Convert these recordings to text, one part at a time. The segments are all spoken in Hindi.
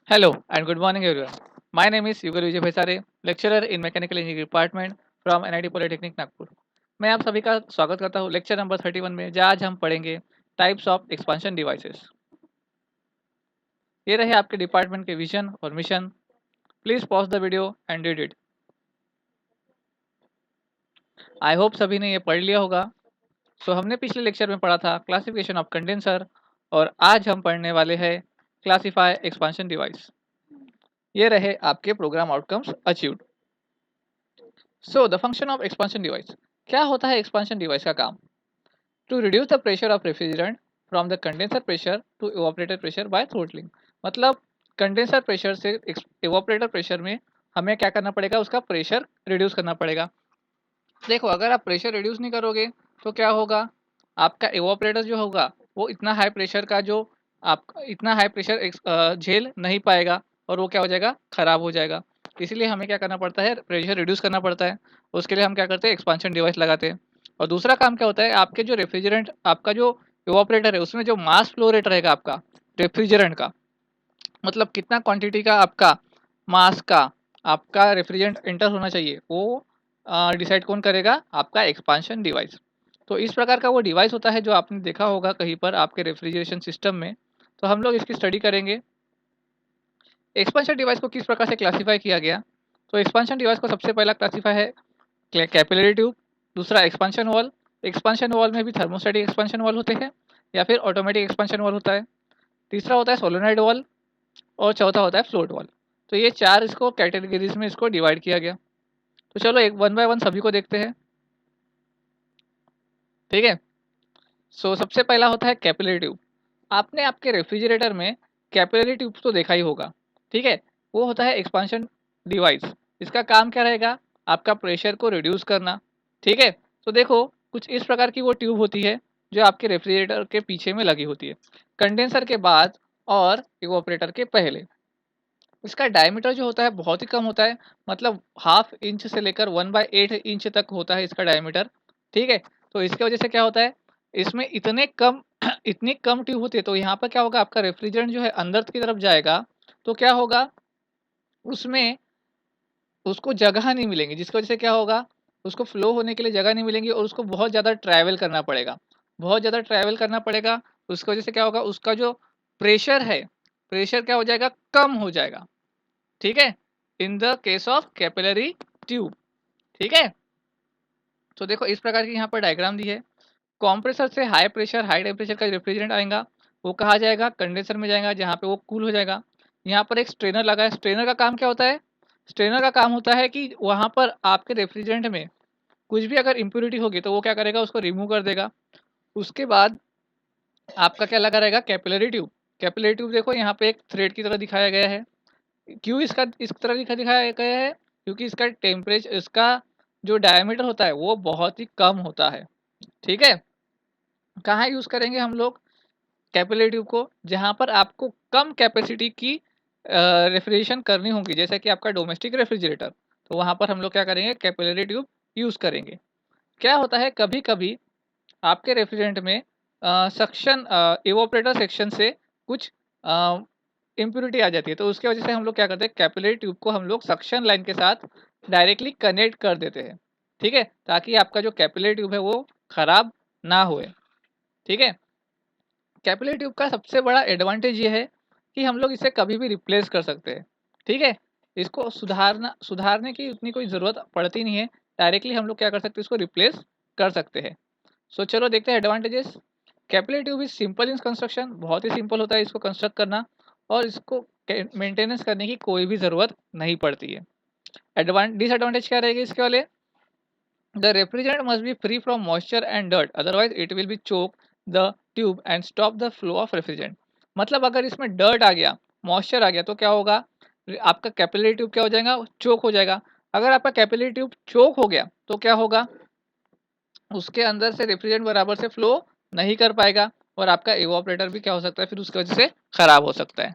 Hello and good morning everyone. My name is Yugal Vijay Bhaisare, lecturer in Mechanical Engineering Department from NIT Polytechnic Nagpur. मैं आप सभी का स्वागत करता हूँ लेक्चर नंबर 31 में, जहाँ आज हम पढ़ेंगे टाइप्स ऑफ एक्सपांशन डिवाइसेस। ये रहे आपके डिपार्टमेंट के विजन और mission. Please pause the video and read it. I hope सभी ने ये पढ़ लिया होगा। हमने पिछले लेक्चर में पढ़ा था क्लासिफिकेशन ऑफ कंडेंसर, और आज हम पढ़ने वाले हैं क्लासिफाई एक्सपांशन डिवाइस। ये रहे आपके program outcomes achieved. The function of expansion device. क्या होता है एक्सपांशन डिवाइस का काम? To reduce the pressure of refrigerant from the condenser pressure to evaporator pressure by throttling. मतलब कंडेंसर प्रेशर से इवापोरेटर प्रेशर में हमें क्या करना पड़ेगा, उसका प्रेशर रिड्यूस करना पड़ेगा। देखो, अगर आप प्रेशर रिड्यूस नहीं करोगे तो क्या होगा, आपका इवापोरेटर जो होगा वो इतना हाई प्रेशर का जो आप इतना हाई प्रेशर झेल नहीं पाएगा, और वो क्या हो जाएगा, खराब हो जाएगा। इसलिए हमें क्या करना पड़ता है, प्रेशर रिड्यूस करना पड़ता है। उसके लिए हम क्या करते हैं, एक्सपांशन डिवाइस लगाते हैं। और दूसरा काम क्या होता है, आपके जो रेफ्रिजरेंट, आपका जो इवापोरेटर है उसमें जो मास फ्लो रेट रहेगा आपका रेफ्रिजरेंट का, मतलब कितना क्वांटिटी का आपका मास का आपका रेफ्रिजरेंट एंटर होना चाहिए, वो डिसाइड कौन करेगा, आपका एक्सपांशन डिवाइस। तो इस प्रकार का वो डिवाइस होता है जो आपने देखा होगा कहीं पर आपके रेफ्रिजरेशन सिस्टम में। तो हम लोग इसकी स्टडी करेंगे। एक्सपांशन डिवाइस को किस प्रकार से क्लासीफाई किया गया। तो एक्सपांशन डिवाइस को सबसे पहला क्लासीफाई है कैपिलरी ट्यूब, दूसरा एक्सपांशन वॉल। एक्सपांशन वॉल में भी थर्मोस्टैटिक एक्सपांशन वॉल होते हैं या फिर ऑटोमेटिक एक्सपांशन वॉल होता है। तीसरा होता है सोलोनॉइड वॉल, और चौथा होता है फ्लोट वॉल। तो ये चार इसको कैटेगरीज में इसको डिवाइड किया गया। तो चलो एक वन बाय वन सभी को देखते हैं, ठीक है। सबसे पहला होता है कैपिलरी ट्यूब। आपने आपके रेफ्रिजरेटर में कैपिलरी ट्यूब तो देखा ही होगा, ठीक है। वो होता है एक्सपांशन डिवाइस। इसका काम क्या रहेगा, आपका प्रेशर को रिड्यूस करना, ठीक है। तो देखो, कुछ इस प्रकार की वो ट्यूब होती है जो आपके रेफ्रिजरेटर के पीछे में लगी होती है, कंडेंसर के बाद और इवोपरेटर के पहले। इसका डायमीटर जो होता है बहुत ही कम होता है, मतलब हाफ इंच से लेकर 1/8 इंच तक होता है इसका डायमीटर, ठीक है। तो इसके वजह से क्या होता है, इसमें इतने कम इतनी कम ट्यूब होती है, तो यहाँ पर क्या होगा, आपका रेफ्रिजरेंट जो है अंदर की तरफ जाएगा तो क्या होगा, उसमें उसको जगह नहीं मिलेंगी, जिसकी वजह से क्या होगा, उसको फ्लो होने के लिए जगह नहीं मिलेंगी और उसको बहुत ज़्यादा ट्रैवल करना पड़ेगा, बहुत ज़्यादा ट्रैवल करना पड़ेगा। उसकी वजह से क्या होगा, उसका जो प्रेशर है, प्रेशर क्या हो जाएगा, कम हो जाएगा, ठीक है, in the case of capillary tube, ठीक है। तो देखो इस प्रकार की यहाँ पर डायग्राम दी है। कंप्रेसर से हाई प्रेशर हाई टेम्परेचर का रेफ्रिजरेंट आएगा, वो कहा जाएगा कंडेंसर में जाएगा, जहाँ पे वो कूल हो जाएगा। यहाँ पर एक स्ट्रेनर लगा है। स्ट्रेनर का काम क्या होता है, स्ट्रेनर का काम होता है कि वहाँ पर आपके रेफ्रिजरेंट में कुछ भी अगर इम्प्योरिटी होगी तो वो क्या करेगा, उसको रिमूव कर देगा। उसके बाद आपका क्या लगा रहेगा, कैपिलरी ट्यूब। कैपिलरी ट्यूब देखो यहाँ पे एक थ्रेड की तरह दिखाया गया है। क्यों इसका इस तरह दिखाया गया है, क्योंकि इसका टेम्परेचर, इसका जो डायमीटर होता है वो बहुत ही कम होता है, ठीक है। कहाँ यूज़ करेंगे हम लोग कैपिलरी ट्यूब को, जहाँ पर आपको कम कैपेसिटी की रेफ्रिजरेशन करनी होगी, जैसे कि आपका डोमेस्टिक रेफ्रिजरेटर, तो वहाँ पर हम लोग क्या करेंगे, कैपिलरी ट्यूब यूज़ करेंगे। क्या होता है, कभी कभी आपके रेफ्रिजरेंट में सक्शन इवोपरेटर सेक्शन से कुछ इम्प्योरिटी आ जाती है, तो उसकी वजह से हम लोग क्या करते हैं, कैपिलरी ट्यूब को हम लोग सक्शन लाइन के साथ डायरेक्टली कनेक्ट कर देते हैं, ठीक है, ताकि आपका जो कैपिलरी ट्यूब है वो खराब ना होए, ठीक है। कैपिलरी ट्यूब का सबसे बड़ा एडवांटेज ये है कि हम लोग इसे कभी भी रिप्लेस कर सकते हैं, ठीक है। इसको सुधारने की उतनी कोई ज़रूरत पड़ती नहीं है, डायरेक्टली हम लोग क्या कर सकते हैं, इसको रिप्लेस कर सकते हैं। चलो देखते हैं advantages. Capillary tube is simple in construction, बहुत ही सिंपल होता है इसको कंस्ट्रक्ट करना, और इसको मेंटेनेंस करने की कोई भी ज़रूरत नहीं पड़ती है। डिसएडवांटेज क्या रहेगी इसके वाले, the refrigerant must be free from moisture and dirt, otherwise it will be choke the tube and stop the flow of refrigerant. मतलब अगर इसमें डर्ट आ गया, मॉइस्चर आ गया, तो क्या होगा, आपका कैपिलरी ट्यूब क्या हो जाएगा, चोक हो जाएगा। अगर आपका कैपिलरी ट्यूब चोक हो गया तो क्या होगा, उसके अंदर से रेफ्रिजरेंट बराबर से फ्लो नहीं कर पाएगा, और आपका इवापोरेटर भी क्या हो सकता है, फिर उसकी वजह से खराब हो सकता है।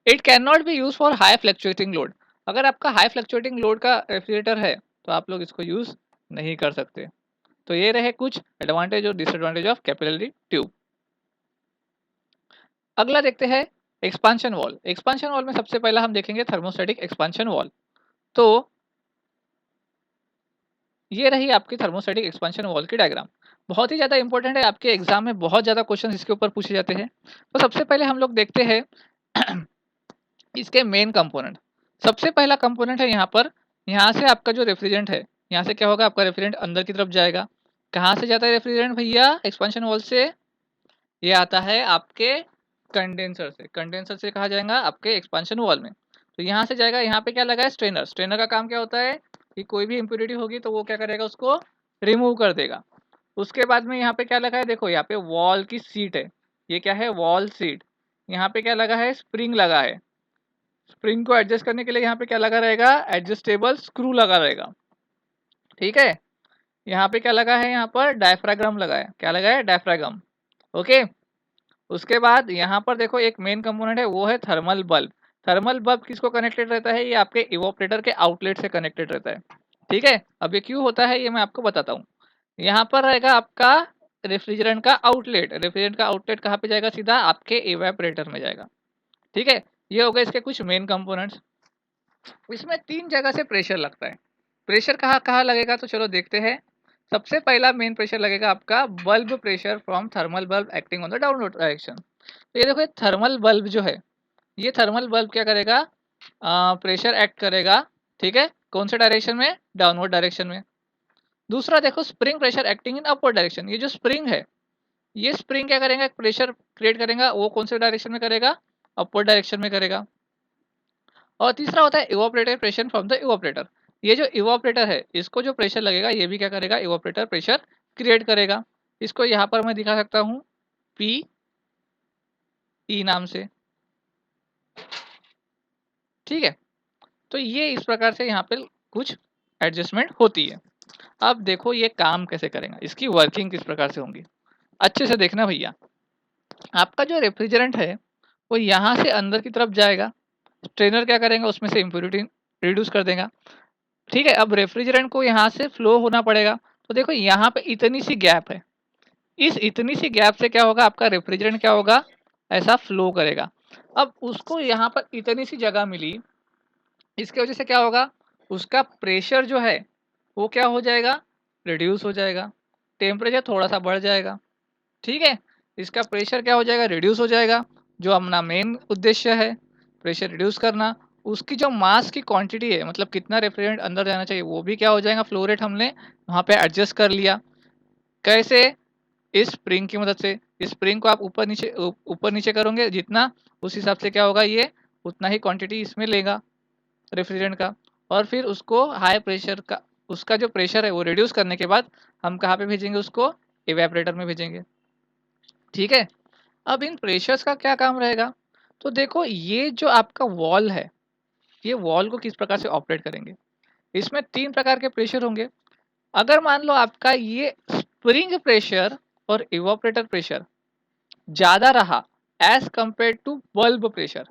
It can not be use for high fluctuating load. अगर आपका हाई फ्लक्चुएटिंग लोड का रेफ्रिजरेटर है तो आप लोग इसको यूज नहीं कर सकते। तो ये रहे कुछ एडवांटेज और डिसएडवांटेज ऑफ कैपिलरी ट्यूब। अगला देखते हैं एक्सपांशन वॉल। एक्सपांशन वॉल में सबसे पहला हम देखेंगे थर्मोस्टेटिक एक्सपांशन वॉल। तो ये रही आपकी थर्मोस्टेटिक एक्सपांशन वॉल की डायग्राम। बहुत ही ज़्यादा इंपॉर्टेंट है, आपके एग्जाम में बहुत ज़्यादा क्वेश्चन इसके ऊपर पूछे जाते हैं। तो सबसे पहले हम लोग देखते हैं इसके मेन कंपोनेंट। सबसे पहला कंपोनेंट है यहाँ पर, यहाँ से आपका जो रेफ्रिजरेंट है, यहाँ से क्या होगा, आपका रेफ्रिजरेंट अंदर की तरफ जाएगा। कहाँ से जाता है रेफ्रिजरेंट भैया एक्सपांशन वॉल से? ये आता है आपके कंडेंसर से। कंडेंसर से कहा जाएगा आपके एक्सपांशन वॉल में। तो यहाँ से जाएगा, यहाँ पे क्या लगा है, स्ट्रेनर। स्ट्रेनर का काम क्या होता है कि कोई भी इम्प्योरिटी होगी तो वो क्या करेगा, उसको रिमूव कर देगा। उसके बाद में यहाँ पे क्या लगा है, देखो यहाँ पे वॉल की सीट है, ये क्या है, वॉल सीट। यहाँ पे क्या लगा है, स्प्रिंग लगा है। स्प्रिंग को एडजस्ट करने के लिए यहाँ पे क्या लगा रहेगा, एडजस्टेबल स्क्रू लगा रहेगा। ठीक है, यहाँ पे क्या लगा है, यहाँ पर डायफ्राग्राम लगा है। क्या लगा है, डायफ्राग्राम। ओके, उसके बाद यहाँ पर देखो एक मेन कंपोनेंट है, वो है थर्मल बल्ब। थर्मल बल्ब किसको कनेक्टेड रहता है, ये आपके इवोपरेटर के आउटलेट से कनेक्टेड रहता है। ठीक है, अब ये क्यों होता है ये मैं आपको बताता हूँ। यहाँ पर रहेगा आपका रेफ्रिजरेंट का आउटलेट। रेफ्रिजरेंट का आउटलेट कहाँ पे जाएगा, सीधा आपके इवेपरेटर में जाएगा। ठीक है, ये हो गए इसके कुछ मेन कंपोनेंट्स। इसमें 3 जगह से प्रेशर लगता है। प्रेशर कहाँ कहाँ लगेगा, तो चलो देखते हैं। सबसे पहला मेन प्रेशर लगेगा आपका bulb pressure from thermal bulb acting on the downward direction. तो ये देखो, ये थर्मल बल्ब जो है, ये थर्मल बल्ब क्या करेगा, प्रेशर एक्ट करेगा। ठीक है, कौन से डायरेक्शन में, डाउनवर्ड डायरेक्शन में। दूसरा देखो, spring pressure acting in upward direction. ये जो स्प्रिंग है, ये स्प्रिंग क्या करेगा, प्रेशर क्रिएट करेगा, वो कौन से डायरेक्शन में करेगा, अपवर्ड डायरेक्शन में करेगा। और तीसरा होता है evaporator pressure from the evaporator. ये जो इवोपरेटर है, इसको जो प्रेशर लगेगा, ये भी क्या करेगा, इवोपरेटर प्रेशर क्रिएट करेगा। इसको यहाँ पर मैं दिखा सकता हूँ पी ई नाम से। ठीक है, तो ये इस प्रकार से यहाँ पे कुछ एडजस्टमेंट होती है। अब देखो ये काम कैसे करेगा, इसकी वर्किंग किस प्रकार से होंगी, अच्छे से देखना भैया। आपका जो रेफ्रिजरेंट है वो यहाँ से अंदर की तरफ जाएगा। ट्रेनर क्या करेगा, उसमें से इम्प्योरिटी रिड्यूस कर देगा। ठीक है, अब रेफ्रिजरेंट को यहाँ से फ्लो होना पड़ेगा। तो देखो यहाँ पे इतनी सी गैप है, इस इतनी सी गैप से क्या होगा, आपका रेफ्रिजरेंट क्या होगा, ऐसा फ्लो करेगा। अब उसको यहाँ पर इतनी सी जगह मिली, इसके वजह से क्या होगा, उसका प्रेशर जो है वो क्या हो जाएगा, रिड्यूस हो जाएगा। टेम्परेचर थोड़ा सा बढ़ जाएगा। ठीक है, इसका प्रेशर क्या हो जाएगा, रिड्यूस हो जाएगा। जो अपना मेन उद्देश्य है प्रेशर रिड्यूस करना, उसकी जो मास की क्वांटिटी है, मतलब कितना रेफ्रिजरेंट अंदर जाना चाहिए, वो भी क्या हो जाएगा, फ्लो रेट हमने वहाँ पे एडजस्ट कर लिया। कैसे, इस स्प्रिंग की मदद से। इस स्प्रिंग को आप ऊपर नीचे करोगे जितना, उस हिसाब से क्या होगा, ये उतना ही क्वांटिटी इसमें लेगा रेफ्रिजरेंट का। और फिर उसको हाई प्रेशर का, उसका जो प्रेशर है वो रिड्यूस करने के बाद हम कहाँ पे भेजेंगे, उसको इवेपरेटर में भेजेंगे। ठीक है, अब इन प्रेशर्स का क्या काम रहेगा, तो देखो ये जो आपका वॉल है, ये वॉल को किस प्रकार से ऑपरेट करेंगे। इसमें 3 प्रकार के प्रेशर होंगे। अगर मान लो आपका ये स्प्रिंग प्रेशर और इवापोरेटर प्रेशर ज़्यादा रहा as compare to bulb pressure,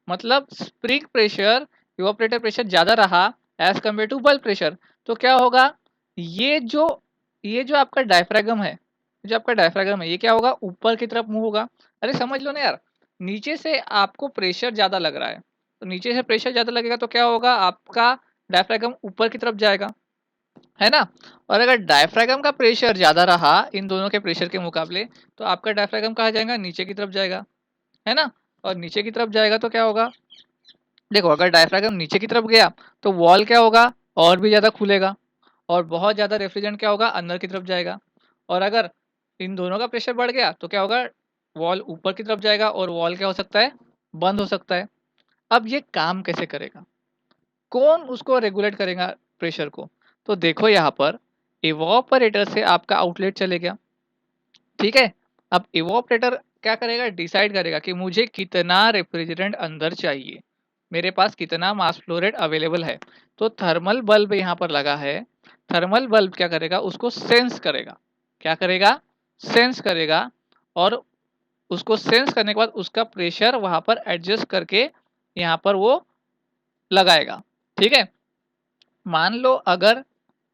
मतलब स्प्रिंग प्रेशर इवापोरेटर प्रेशर ज़्यादा रहा as compare to bulb pressure, तो क्या होगा, ये जो ये जो आपका डायफ्रागम है, जो आपका डायफ्रागम है, ये क्या होगा, ऊपर की तरफ मूव होगा। अरे समझ लो ना यार, नीचे से आपको प्रेशर ज़्यादा लग रहा है, तो नीचे से प्रेशर ज़्यादा लगेगा तो क्या होगा, आपका डायफ्रागम ऊपर की तरफ जाएगा, है ना। और अगर डायफ्रागम का प्रेशर ज़्यादा रहा इन दोनों के प्रेशर के मुकाबले, तो आपका डायफ्रागम कहाँ जाएगा, नीचे की तरफ जाएगा, है ना। और नीचे की तरफ जाएगा तो क्या होगा, देखो अगर डायफ्रागम नीचे की तरफ गया तो वॉल क्या होगा, और भी ज़्यादा खुलेगा, और बहुत ज़्यादा रेफ्रिजरेंट क्या होगा, अंदर की तरफ जाएगा। और अगर इन दोनों का प्रेशर बढ़ गया तो क्या होगा, वॉल ऊपर की तरफ जाएगा और वॉल क्या हो सकता है, बंद हो सकता है। अब ये काम कैसे करेगा, कौन उसको रेगुलेट करेगा प्रेशर को, तो देखो यहाँ पर इवोपरेटर से आपका आउटलेट चले गया। ठीक है, अब इवोपरेटर क्या करेगा, डिसाइड करेगा कि मुझे कितना रेफ्रिजरेंट अंदर चाहिए, मेरे पास कितना मास फ्लो रेट अवेलेबल है। तो थर्मल बल्ब यहाँ पर लगा है, थर्मल बल्ब क्या करेगा, उसको सेंस करेगा। क्या करेगा, सेंस करेगा। और उसको सेंस करने के बाद उसका प्रेशर वहाँ पर एडजस्ट करके यहाँ पर वो लगाएगा। ठीक है, मान लो अगर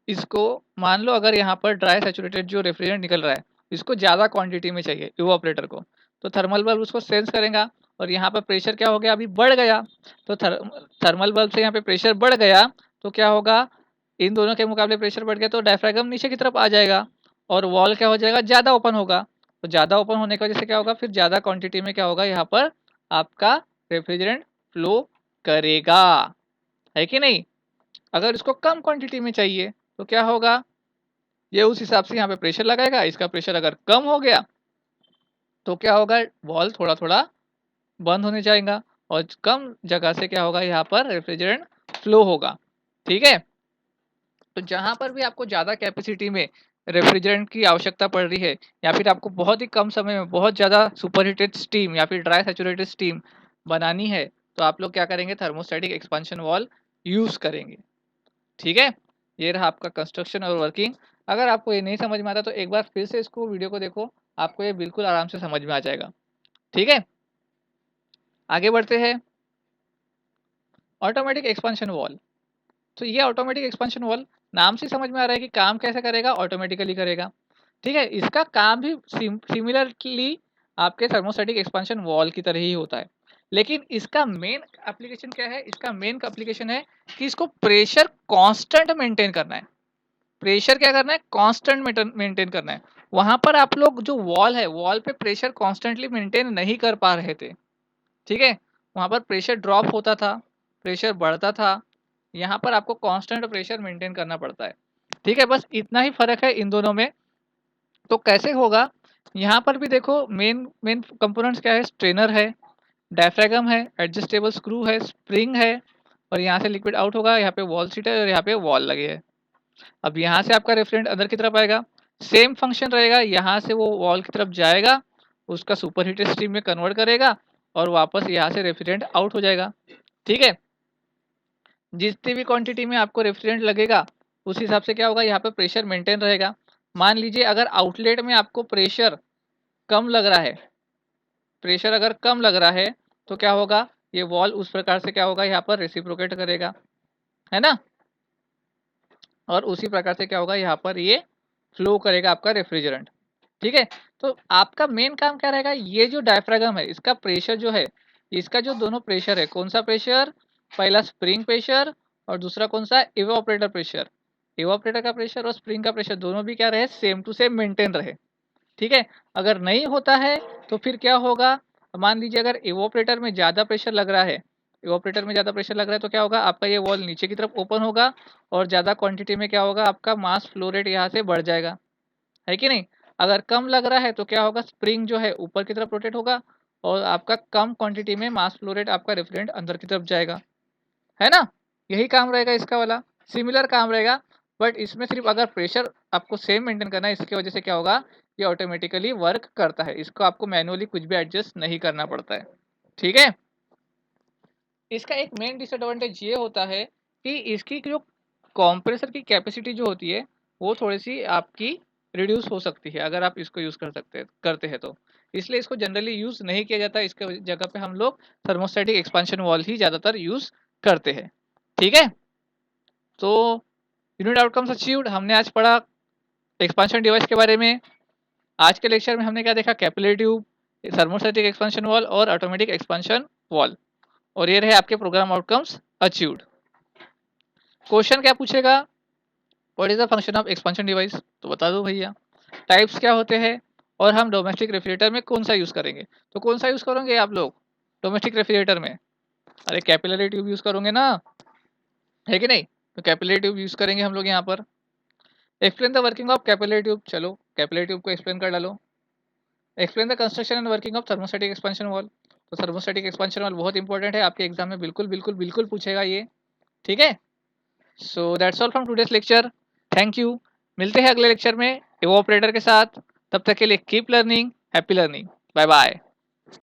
इसको, मान लो अगर यहाँ पर ड्राई सैचुरेटेड जो रेफ्रिजरेंट निकल रहा है, इसको ज़्यादा क्वांटिटी में चाहिए इवोपरेटर को, तो थर्मल बल्ब उसको सेंस करेगा और यहाँ पर प्रेशर क्या हो गया, अभी बढ़ गया। तो थर्मल बल्ब से यहाँ पे प्रेशर बढ़ गया तो क्या होगा, इन दोनों के मुकाबले प्रेशर बढ़ गया तो डायफ्रागम नीचे की तरफ आ जाएगा और वॉल क्या हो जाएगा, ज़्यादा ओपन होगा। तो ज़्यादा ओपन होने की वजह से क्या होगा, फिर ज़्यादा क्वांटिटी में क्या होगा, यहाँ पर आपका रेफ्रिजरेंट फ्लो करेगा, है कि नहीं। अगर इसको कम क्वांटिटी में चाहिए तो क्या होगा, ये उस हिसाब से यहाँ पे प्रेशर लगाएगा। इसका प्रेशर अगर कम हो गया तो क्या होगा, वॉल थोड़ा थोड़ा बंद होने जाएगा और कम जगह से क्या होगा, यहाँ पर रेफ्रिजरेंट फ्लो होगा। ठीक है, तो जहाँ पर भी आपको ज़्यादा कैपेसिटी में रेफ्रिजरेंट की आवश्यकता पड़ रही है या फिर आपको बहुत ही कम समय में बहुत ज़्यादा सुपरहीटेड स्टीम या फिर ड्राई सैचुरेटेड स्टीम बनानी है तो आप लोग क्या करेंगे, थर्मोस्टैटिक एक्सपांशन वॉल यूज़ करेंगे। ठीक है, ये रहा आपका कंस्ट्रक्शन और वर्किंग। अगर आपको ये नहीं समझ में आता तो एक बार फिर से इसको वीडियो को देखो, आपको ये बिल्कुल आराम से समझ में आ जाएगा। ठीक है, आगे बढ़ते हैं। ऑटोमेटिक एक्सपांशन वॉल, तो ये ऑटोमेटिक एक्सपांशन वॉल नाम से समझ में आ रहा है कि काम कैसे करेगा, ऑटोमेटिकली करेगा। ठीक है, इसका काम भी सिमिलरली आपके थर्मोस्टैटिक एक्सपांशन वॉल की तरह ही होता है, लेकिन इसका मेन एप्लीकेशन क्या है, इसका मेन एप्लीकेशन है कि इसको प्रेशर कांस्टेंट मेंटेन करना है। प्रेशर क्या करना है, कांस्टेंट मेंटेन करना है। वहां पर आप लोग जो वॉल है, वॉल पे प्रेशर कॉन्स्टेंटली मेंटेन नहीं कर पा रहे थे। ठीक है, वहां पर प्रेशर ड्रॉप होता था, प्रेशर बढ़ता था। यहाँ पर आपको कांस्टेंट प्रेशर मेंटेन करना पड़ता है। ठीक है, बस इतना ही फर्क है इन दोनों में। तो कैसे होगा, यहाँ पर भी देखो मेन मेन कंपोनेंट्स क्या है, स्ट्रेनर है, डायफ्रागम है, एडजस्टेबल स्क्रू है, स्प्रिंग है और यहाँ से लिक्विड आउट होगा, यहाँ पे वॉल सीट है और यहाँ पे वॉल लगे है। अब यहाँ से आपका रेफ्रिजरेंट अंदर की तरफ आएगा, सेम फंक्शन रहेगा, यहाँ से वो वॉल की तरफ जाएगा, उसका सुपर हीटेड स्टीम में कन्वर्ट करेगा और वापस यहाँ से रेफ्रिजरेंट आउट हो जाएगा। ठीक है, जितनी भी क्वांटिटी में आपको रेफ्रिजरेंट लगेगा उस हिसाब से क्या होगा, यहाँ पे प्रेशर मेंटेन रहेगा। मान लीजिए अगर आउटलेट में आपको प्रेशर कम लग रहा है, प्रेशर अगर कम लग रहा है तो क्या होगा, ये वॉल उस प्रकार से क्या होगा, यहाँ पर रेसिप्रोकेट करेगा, है ना। और उसी प्रकार से क्या होगा, यहाँ पर ये फ्लो करेगा आपका रेफ्रिजरेंट। ठीक है, तो आपका मेन काम क्या रहेगा, ये जो डायफ्रागम है इसका प्रेशर जो है, इसका जो दोनों प्रेशर है, कौन सा प्रेशर, पहला स्प्रिंग प्रेशर और दूसरा कौन सा, इवापोरेटर प्रेशर। इवापोरेटर का प्रेशर और स्प्रिंग का प्रेशर दोनों भी क्या रहे, सेम टू सेम मेंटेन रहे। ठीक है, अगर नहीं होता है तो फिर क्या होगा, मान लीजिए अगर इवापोरेटर में ज़्यादा प्रेशर लग रहा है, इवापोरेटर में ज़्यादा प्रेशर लग रहा है तो क्या होगा, आपका ये वॉल नीचे की तरफ ओपन होगा और ज़्यादा क्वांटिटी में क्या होगा, आपका मास फ्लो रेट यहाँ से बढ़ जाएगा, है कि नहीं। अगर कम लग रहा है तो क्या होगा, स्प्रिंग जो है ऊपर की तरफ रोटेट होगा और आपका कम क्वांटिटी में मास फ्लो रेट आपका रेफ्रिजरेंट अंदर की तरफ जाएगा, है ना। यही काम रहेगा इसका वाला, सिमिलर काम रहेगा, बट इसमें सिर्फ अगर प्रेशर आपको सेम मेंटेन करना है, इसकी वजह से क्या होगा, ये ऑटोमेटिकली वर्क करता है, इसको आपको मैनुअली कुछ भी एडजस्ट नहीं करना पड़ता है। ठीक है, इसका एक मेन डिसएडवांटेज ये होता है कि इसकी जो कंप्रेसर की कैपेसिटी जो होती है वो थोड़ी सी आपकी रिड्यूस हो सकती है अगर आप इसको यूज़ करते हैं तो, इसलिए इसको जनरली यूज़ नहीं किया जाता। इसके जगह पे हम लोग थर्मोस्टैटिक एक्सपांशन वॉल ही ज़्यादातर यूज़ करते हैं। ठीक है, तो यूनिट आउटकम्स अचीव्ड हमने आज पढ़ा एक्सपांशन डिवाइस के बारे में। आज के लेक्चर में हमने क्या देखा, capillary tube, thermostatic expansion wall और ऑटोमेटिक एक्सपांशन वॉल, और ये रहे आपके प्रोग्राम आउटकम्स अचीव्ड। क्वेश्चन क्या पूछेगा, what is the function of expansion device, तो बता दो भैया। टाइप्स क्या होते हैं और हम डोमेस्टिक रेफ्रिजरेटर में कौन सा यूज़ करेंगे, तो कौन सा यूज़ करोगे आप लोग डोमेस्टिक रेफ्रिजरेटर में, अरे कैपिलरी ट्यूब यूज़ करोगे ना, है कि नहीं। तो कैपिलरी ट्यूब यूज़ करेंगे हम लोग यहाँ पर। Explain the working of capillary tube, चलो कैपिलरी ट्यूब को एक्सप्लेन कर डालो। Explain the construction and working of thermostatic expansion wall, तो थर्मोस्टैटिक एक्सपांशन वॉल बहुत इंपॉर्टेंट है, आपके एग्जाम में बिल्कुल बिल्कुल बिल्कुल पूछेगा ये। ठीक है, so that's all from today's lecture, thank you. मिलते हैं अगले लेक्चर में इवोपरेटर के साथ, तब तक के लिए keep learning, happy learning, bye bye.